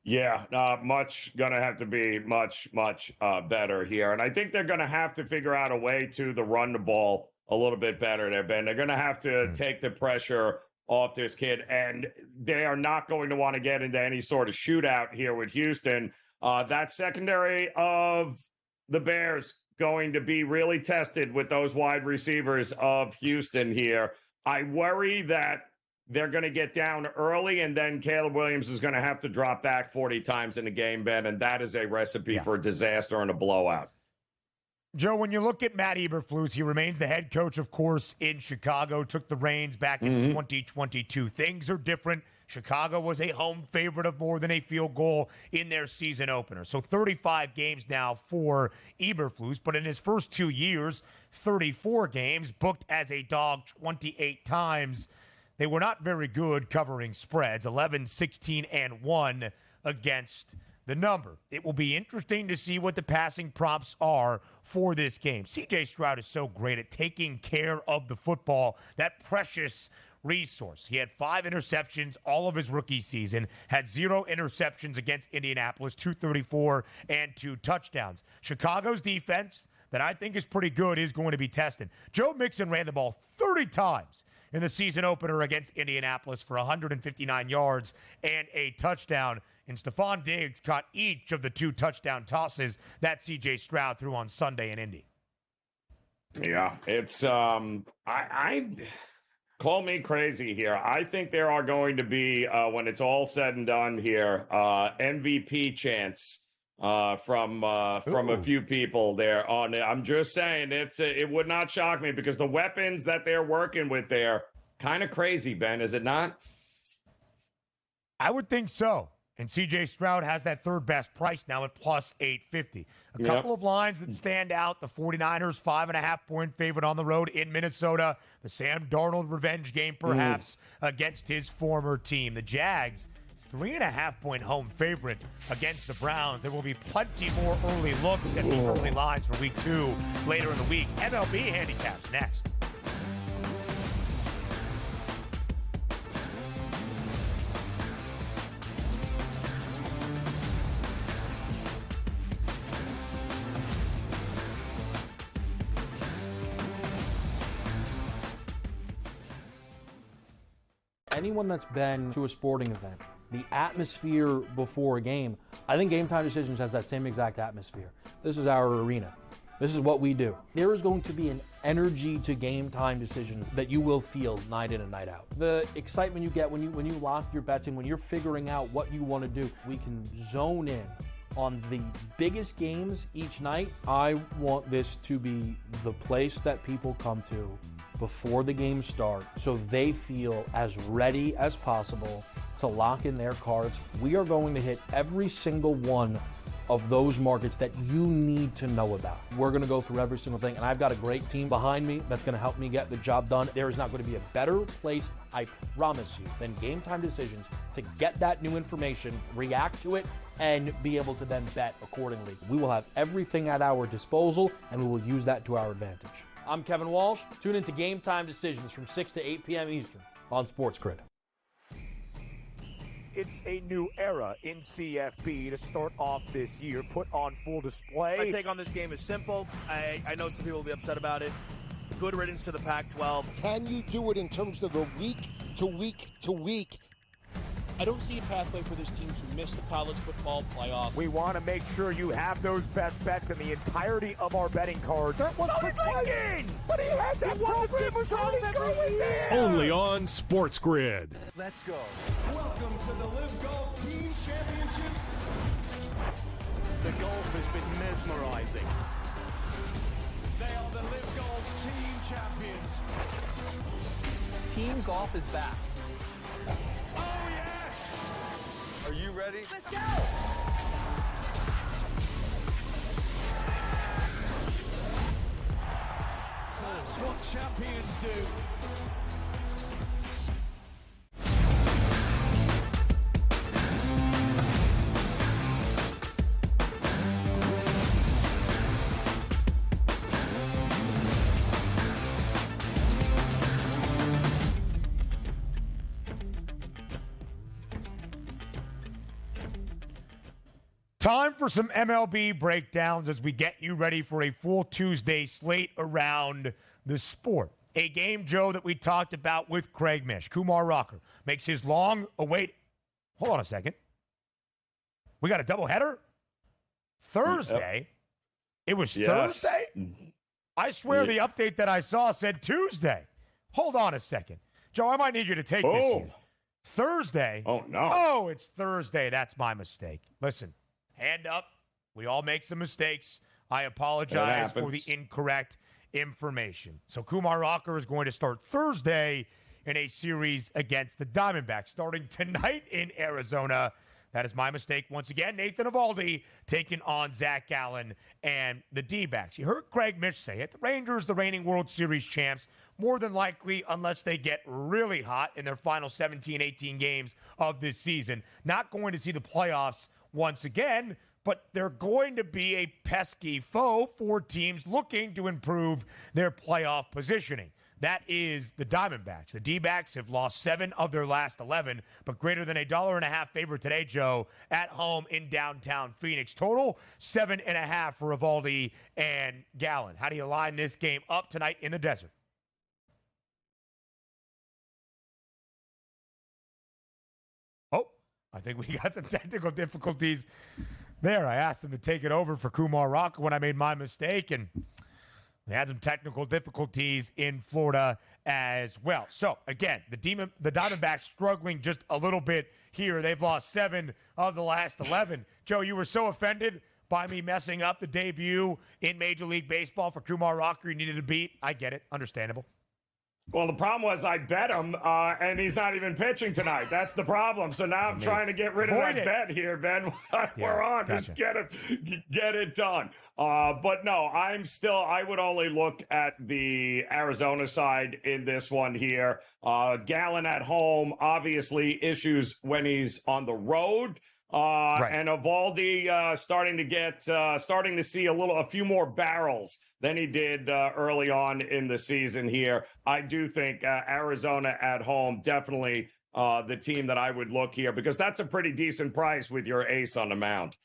Yeah, much going to have to be much better here. And I think they're going to have to figure out a way to run the ball a little bit better there, Ben. They're going to have to take the pressure off this kid, and they are not going to want to get into any sort of shootout here with Houston. That secondary of the Bears going to be really tested with those wide receivers of Houston here. I worry that they're going to get down early, and then Caleb Williams is going to have to drop back 40 times in a game, Ben, and that is a recipe for a disaster and a blowout. Joe, when you look at Matt Eberflus, he remains the head coach, of course, in Chicago, took the reins back in 2022. Things are different. Chicago was a home favorite of more than a field goal in their season opener. So 35 games now for Eberflus, but in his first 2 years, 34 games, booked as a dog 28 times. They were not very good covering spreads, 11, 16, and 1 against the number. It will be interesting to see what the passing props are for this game. C.J. Stroud is so great at taking care of the football, that precious resource. He had 5 interceptions all of his rookie season, had 0 interceptions against Indianapolis, 234 and 2 touchdowns. Chicago's defense, that I think is pretty good, is going to be tested. Joe Mixon ran the ball 30 times in the season opener against Indianapolis for 159 yards and a touchdown. And Stephon Diggs caught each of the 2 touchdown tosses that C.J. Stroud threw on Sunday in Indy. Yeah, it's I call me crazy here. I think there are going to be, when it's all said and done here, MVP chants from a few people there on it. I'm just saying it would not shock me, because the weapons that they're working with there, kind of crazy, Ben, is it not? I would think so. And C.J. Stroud has that third best price now at plus 850. A couple of lines that stand out. The 49ers, 5.5-point favorite on the road in Minnesota. The Sam Darnold revenge game, perhaps, against his former team. The Jags, 3.5-point home favorite against the Browns. There will be plenty more early looks at the early lines for week 2 later in the week. MLB handicaps next. Anyone that's been to a sporting event, the atmosphere before a game, I think Game Time Decisions has that same exact atmosphere. This is our arena. This is what we do. There is going to be an energy to Game Time Decisions that you will feel night in and night out. The excitement you get when you lock your bets in, when you're figuring out what you want to do, we can zone in on the biggest games each night. I want this to be the place that people come to before the games start, so they feel as ready as possible to lock in their cards. We are going to hit every single one of those markets that you need to know about. We're going to go through every single thing, and I've got a great team behind me that's going to help me get the job done. There is not going to be a better place, I promise you, than Game Time Decisions to get that new information, react to it, and be able to then bet accordingly. We will have everything at our disposal, and we will use that to our advantage. I'm Kevin Walsh. Tune into Game Time Decisions from 6 to 8 p.m. Eastern on SportsGrid. It's a new era in CFB to start off this year, put on full display. My take on this game is simple. I know some people will be upset about it. Good riddance to the Pac-12. Can you do it in terms of the week to week to week? I don't see a pathway for this team to miss the college football playoff. We want to make sure you have those best bets in the entirety of our betting cards. That was thinking! But he had that program was already going there! Only on SportsGrid. Let's go. Welcome to the Live Golf Team Championship. The golf has been mesmerizing. They are the Live Golf Team champions. Team golf is back. Oh, yes! Are you ready? Let's go! That's what champions do. Time for some MLB breakdowns as we get you ready for a full Tuesday slate around the sport. a game, Joe, that we talked about with Craig Mish. Kumar Rocker makes his long-awaited. Hold on a second. We got a doubleheader? Thursday? Yep. It was Thursday? I swear the update that I saw said Tuesday. Hold on a second. Joe, I might need you to take this here. Thursday? Oh, no. Oh, it's Thursday. That's my mistake. Listen, hand up. We all make some mistakes. I apologize for the incorrect information. So Kumar Rocker is going to start Thursday in a series against the Diamondbacks, starting tonight in Arizona. That is my mistake. Once again, Nathan Eovaldi taking on Zach Gallen and the D-backs. You heard Craig Mish say it. The Rangers, the reigning World Series champs, more than likely, unless they get really hot in their final 17, 18 games of this season, not going to see the playoffs once again, but they're going to be a pesky foe for teams looking to improve their playoff positioning. That is the Diamondbacks. The D-backs have lost 7 of their last 11, but greater than $1.50 favorite today, Joe, at home in downtown Phoenix. Total 7.5 for Eovaldi and Gallen. How do you line this game up tonight in the desert? Oh, I think we got some technical difficulties there. I asked him to take it over for Kumar Rocker when I made my mistake, and they had some technical difficulties in Florida as well. So, again, the Diamondbacks struggling just a little bit here. They've lost 7 of the last 11. Joe, you were so offended by me messing up the debut in Major League Baseball for Kumar Rocker you needed to beat. I get it. Understandable. Well, the problem was I bet him, and he's not even pitching tonight. That's the problem. So now I'm trying to get rid of that bet here, Ben. We're on. Gotcha. Just get it done. But no, I would only look at the Arizona side in this one here. Gallen at home, obviously issues when he's on the road. And Eovaldi starting to see a few more barrels than he did early on in the season here. I do think Arizona at home, definitely the team that I would look here, because that's a pretty decent price with your ace on the mound.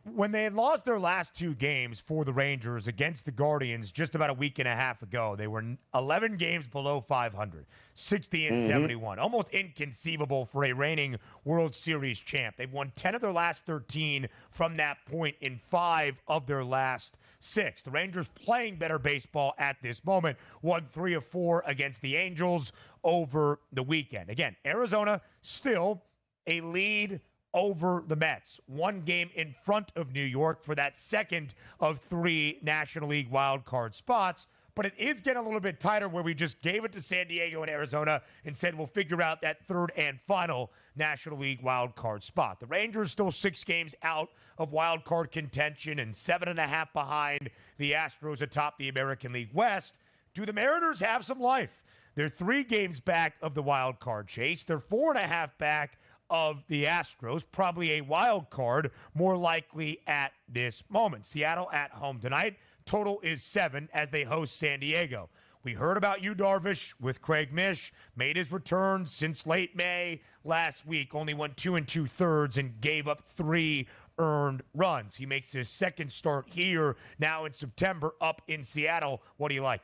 When they had lost their last 2 games for the Rangers against the Guardians just about a week and a half ago, they were 11 games below 500, 60 and 71. Almost inconceivable for a reigning World Series champ. They've won 10 of their last 13 from that point in 5 of their last 6. The Rangers playing better baseball at this moment, won 3 of 4 against the Angels over the weekend. Again, Arizona still a lead over the Mets. 1 game in front of New York for that second of 3 National League wild card spots. But it is getting a little bit tighter where we just gave it to San Diego and Arizona and said we'll figure out that third and final National League wild card spot. The Rangers still 6 games out of wild card contention and 7.5 behind the Astros atop the American League West. Do the Mariners have some life? They're 3 games back of the wild card chase. They're 4.5 back of the Astros, probably a wild card, more likely at this moment. Seattle at home tonight. Total is 7 as they host San Diego. We heard about you, Darvish, with Craig Mish. Made his return since late May last week. Only won 2 2/3 and gave up 3 earned runs. He makes his second start here now in September up in Seattle. What do you like?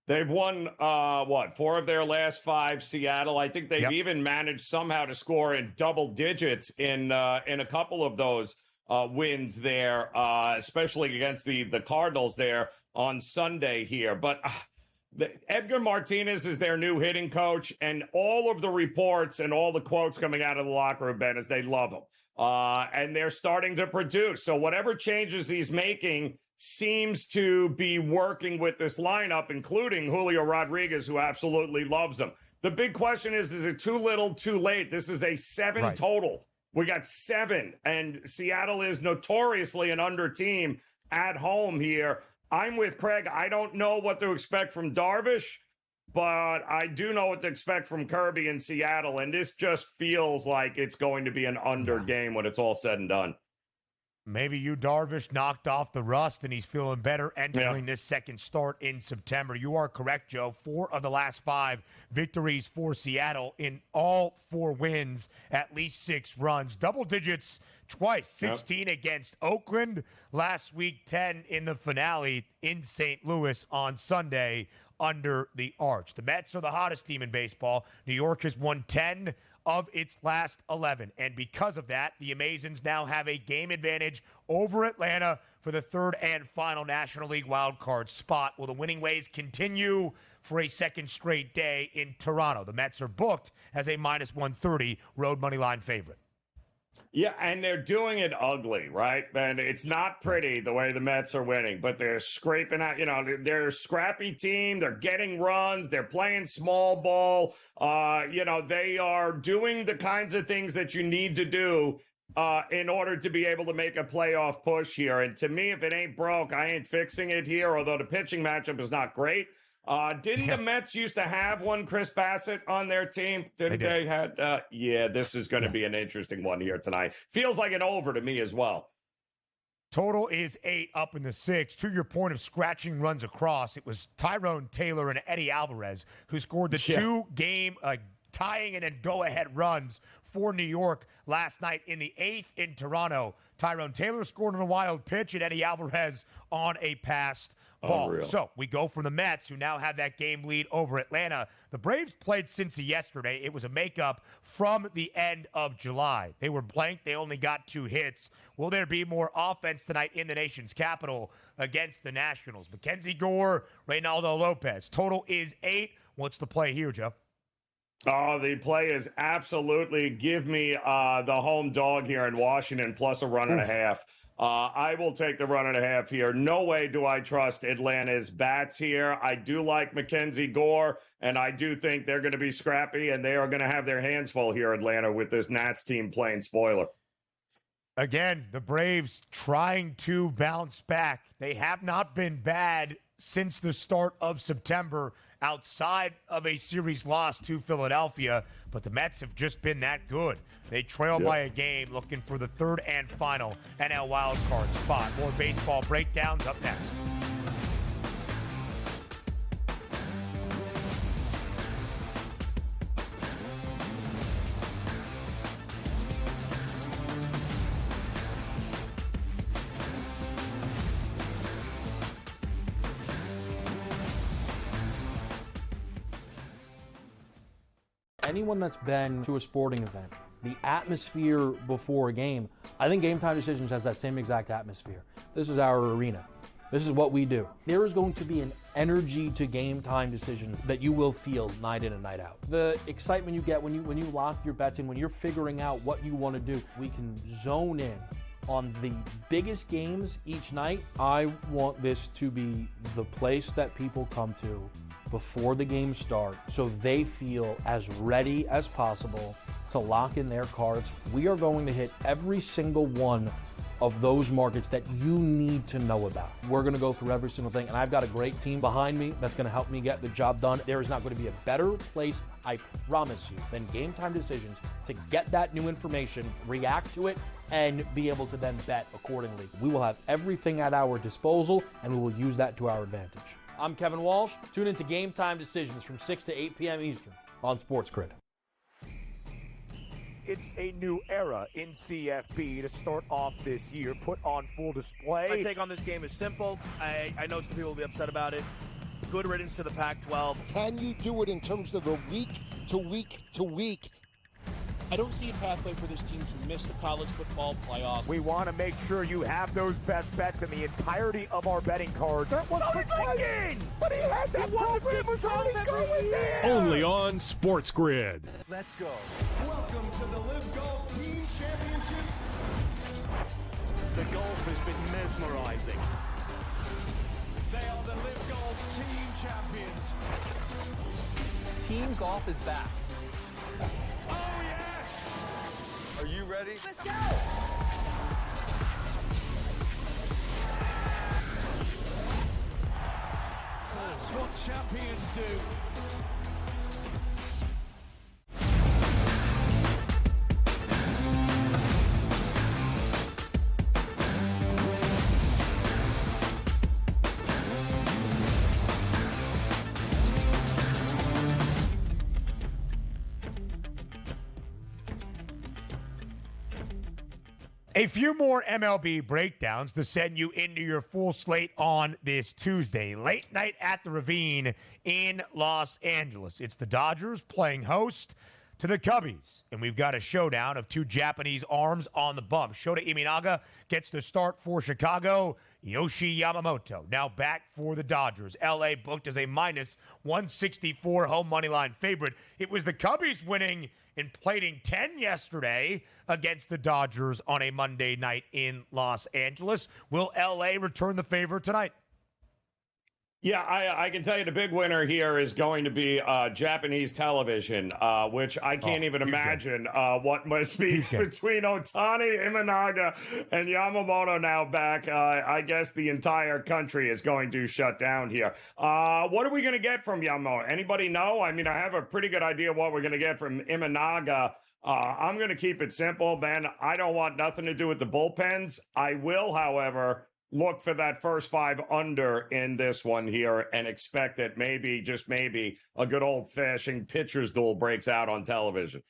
They've won, 4 of their last 5, Seattle. I think they've even managed somehow to score in double digits in a couple of those wins there, especially against the Cardinals there on Sunday here. But Edgar Martinez is their new hitting coach, and all of the reports and all the quotes coming out of the locker room, Ben, is they love him. And they're starting to produce. So whatever changes he's making seems to be working with this lineup, including Julio Rodriguez, who absolutely loves him. The big question is it too little, too late? This is a 7 total. We got 7, and Seattle is notoriously an under team at home here. I'm with Craig. I don't know what to expect from Darvish, but I do know what to expect from Kirby in Seattle, and this just feels like it's going to be an under game when it's all said and done. Maybe Yu Darvish knocked off the rust and he's feeling better entering this second start in September. You are correct, Joe. 4 of the last 5 victories for Seattle in all 4 wins, at least 6 runs. Double digits twice, 16 against Oakland last week, 10 in the finale in St. Louis on Sunday under the arch. The Mets are the hottest team in baseball. New York has won 10 of its last 11. And because of that, the Amazons now have a game advantage over Atlanta for the 3rd and final National League wildcard spot. Will the winning ways continue for a second straight day in Toronto? The Mets are booked as a -130 road money line favorite. Yeah, and they're doing it ugly, right? And it's not pretty the way the Mets are winning, but they're scraping out, they're a scrappy team. They're getting runs. They're playing small ball. They are doing the kinds of things that you need to do in order to be able to make a playoff push here. And to me, if it ain't broke, I ain't fixing it here, although the pitching matchup is not great. Didn't the Mets used to have one Chris Bassett on their team? Didn't they had? This is going to be an interesting one here tonight. Feels like an over to me as well. Total is 8 up in the 6. To your point of scratching runs across, it was Tyrone Taylor and Eddie Alvarez who scored the 2-game tying and then go-ahead runs for New York last night in the 8th in Toronto. Tyrone Taylor scored on a wild pitch and Eddie Alvarez on a passed ball. Unreal. So we go from the Mets, who now have that game lead over Atlanta. The Braves played Cincy yesterday. It was a makeup from the end of July. They were blank. They only got 2 hits. Will there be more offense tonight in the nation's capital against the Nationals? Mackenzie Gore, Reynaldo Lopez. Total is 8. What's the play here, Joe? Oh, the play is absolutely give me the home dog here in Washington plus a run and a half. I will take the run and a half here. No way do I trust Atlanta's bats here. I do like Mackenzie Gore, and I do think they're going to be scrappy, and they are going to have their hands full here, Atlanta, with this Nats team playing spoiler. Again, the Braves trying to bounce back. They have not been bad since the start of September outside of a series loss to Philadelphia, but the Mets have just been that good. They trail by a game, looking for the 3rd and final NL wildcard spot. More baseball breakdowns up next. Anyone that's been to a sporting event, the atmosphere before a game, I think Game Time Decisions has that same exact atmosphere. This is our arena. This is what we do. There is going to be an energy to Game Time Decisions that you will feel night in and night out. The excitement you get when you lock your bets in, when you're figuring out what you want to do, we can zone in on the biggest games each night. I want this to be the place that people come to before the games start so they feel as ready as possible to lock in their cards. We are going to hit every single one of those markets that you need to know about. We're going to go through every single thing, and I've got a great team behind me that's going to help me get the job done. There is not going to be a better place, I promise you, than Game Time Decisions to get that new information, react to it, and be able to then bet accordingly. We will have everything at our disposal, and we will use that to our advantage. I'm Kevin Walsh. Tune into Game Time Decisions from 6 to 8 p.m. Eastern on SportsGrid. It's a new era in CFB to start off this year, put on full display. My take on this game is simple. I know some people will be upset about it. Good riddance to the Pac-12. Can you do it in terms of the week to week to week? I don't see a pathway for this team to miss the college football playoffs. We want to make sure you have those best bets in the entirety of our betting cards. That was thinking! But he had that program was already going there! Only on SportsGrid. Let's go. Welcome to the Live Golf Team Championship. The golf has been mesmerizing. They are the Live Golf Team Champions. Team golf is back. Oh, yes! Are you ready? Let's go! That's what champions do. A few more MLB breakdowns to send you into your full slate on this Tuesday. Late night at the Ravine in Los Angeles. It's the Dodgers playing host to the Cubbies. And we've got a showdown of two Japanese arms on the bump. Shota Imanaga gets the start for Chicago. Yoshi Yamamoto now back for the Dodgers. LA booked as a minus 164 home money line favorite. It was the Cubbies winning and plating 10 yesterday against the Dodgers on a Monday night in Los Angeles. Will LA return the favor tonight? Yeah, I can tell you the big winner here is going to be Japanese television, which I can't even imagine what must be between Ohtani, Imanaga, and Yamamoto now back. I guess the entire country is going to shut down here. What are we going to get from Yamamoto? Anybody know? I mean, I have a pretty good idea what we're going to get from Imanaga. I'm going to keep it simple, Ben. I don't want nothing to do with the bullpens. I will, however, look for that first 5 under in this one here and expect that maybe, just maybe, a good old-fashioned pitcher's duel breaks out on television.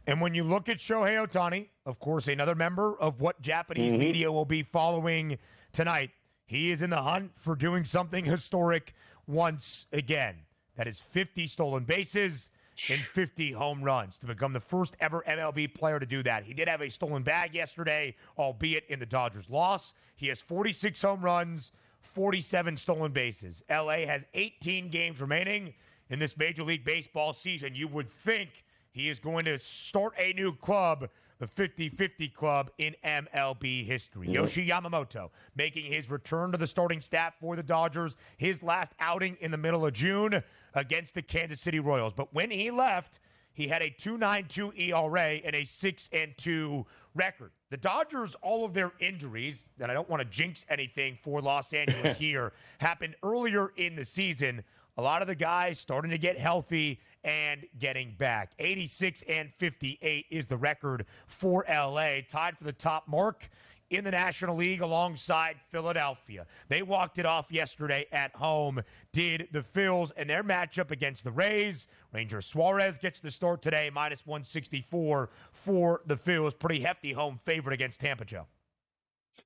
And when you look at Shohei Ohtani, of course, another member of what Japanese media will be following tonight, he is in the hunt for doing something historic once again. That is 50 stolen bases and 50 home runs to become the first ever MLB player to do that. He did have a stolen bag yesterday, albeit in the Dodgers' loss. He has 46 home runs, 47 stolen bases. LA has 18 games remaining in this Major League Baseball season. You would think he is going to start a new club, the 50-50 club in MLB history. Yoshi Yamamoto making his return to the starting staff for the Dodgers, his last outing in the middle of June against the Kansas City Royals. But when he left, he had a 2.92 ERA and a 6-2 record. The Dodgers, all of their injuries, and I don't want to jinx anything for Los Angeles here, happened earlier in the season. A lot of the guys starting to get healthy and getting back. 86 and 58 is the record for LA, tied for the top mark in the National League alongside Philadelphia. They walked it off yesterday at home, did the Phils, and their matchup against the Rays. Ranger Suarez gets the start today, minus 164 for the Phils. Pretty hefty home favorite against Tampa, Joe.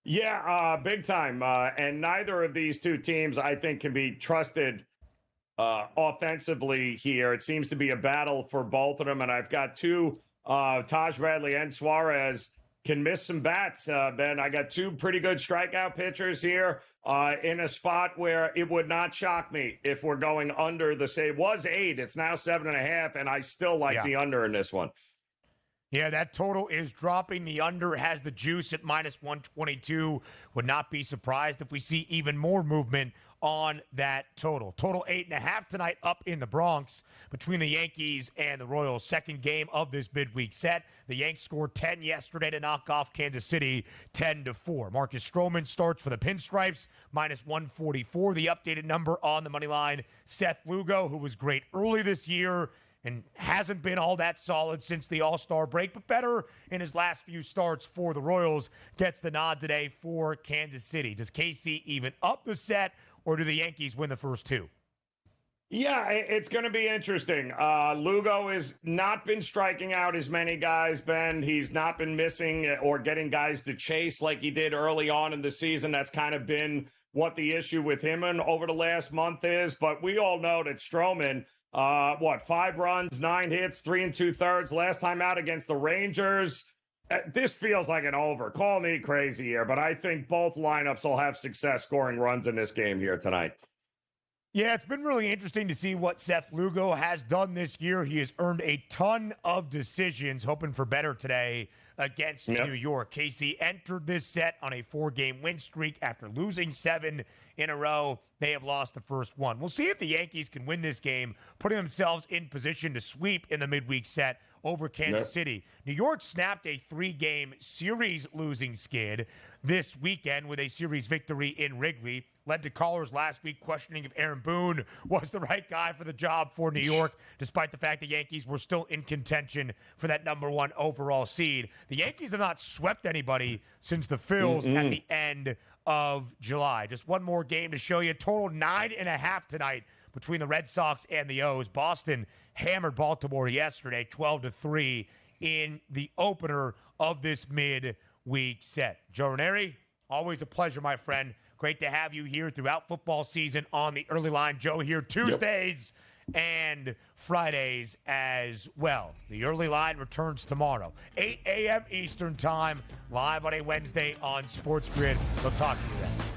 Yeah, big time. And neither of these two teams, I think, can be trusted offensively here. It seems to be a battle for both of them, and I've got two, Taj Bradley and Suarez, can miss some bats, Ben. I got two pretty good strikeout pitchers here in a spot where it would not shock me if we're going under the, say, it was 8. It's now 7.5, and I still like the under in this one. Yeah, that total is dropping. The under has the juice at minus 122. Would not be surprised if we see even more movement on that total. Total 8.5 tonight up in the Bronx between the Yankees and the Royals. Second game of this midweek set. The Yanks scored 10 yesterday to knock off Kansas City 10-4. Marcus Stroman starts for the Pinstripes, minus 144. The updated number on the money line. Seth Lugo, who was great early this year and hasn't been all that solid since the All-Star break, but better in his last few starts for the Royals, gets the nod today for Kansas City. Does KC even up the set, or do the Yankees win the first two? Yeah, it's going to be interesting. Lugo has not been striking out as many guys, Ben. He's not been missing or getting guys to chase like he did early on in the season. That's kind of been what the issue with him and over the last month is. But we all know that Stroman, 5 runs, 9 hits, 3 2/3 last time out against the Rangers. This feels like an over. Call me crazy here, but I think both lineups will have success scoring runs in this game here tonight. Yeah, it's been really interesting to see what Seth Lugo has done this year. He has earned a ton of decisions, hoping for better today against New York. KC entered this set on a 4-game win streak after losing 7 in a row. They have lost the first one. We'll see if the Yankees can win this game, putting themselves in position to sweep in the midweek set over Kansas City. New York snapped a 3-game series losing skid this weekend with a series victory in Wrigley. Led to callers last week questioning if Aaron Boone was the right guy for the job for New York, despite the fact the Yankees were still in contention for that number 1 overall seed. The Yankees have not swept anybody since the Phils at the end of July. Just one more game to show you. Total 9.5 tonight between the Red Sox and the O's. Boston hammered Baltimore yesterday, 12-3 in the opener of this midweek week set. Joe Ranieri, always a pleasure, my friend. Great to have you here throughout football season on the early line. Joe here Tuesdays and Fridays as well. The early line returns tomorrow, 8 a.m. Eastern time, live on a Wednesday on SportsGrid. We'll talk to you then.